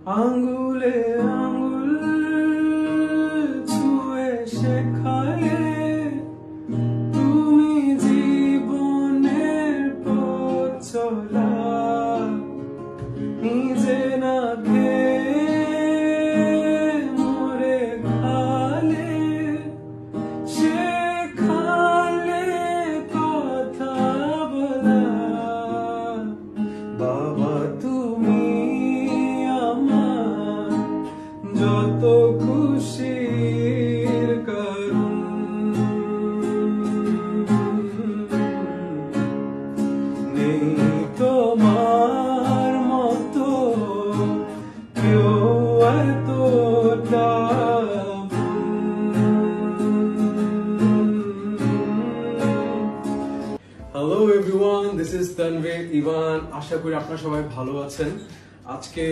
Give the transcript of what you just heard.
আঙ্গুলে আঙ্গুল ছুঁয়ে শেখালে তুমি জীবনের পথ চলা, নিজে না খেয়ে মরে খালে, শেখালে কথা বলা। বাবা তুমি আমার যত খুশির কারণ, নেই তোমার মতো কেউ এতটা। Hello everyone, this is Tanvir Evan. আশা করি আপনারা সবাই ভালো আছেন। আজকে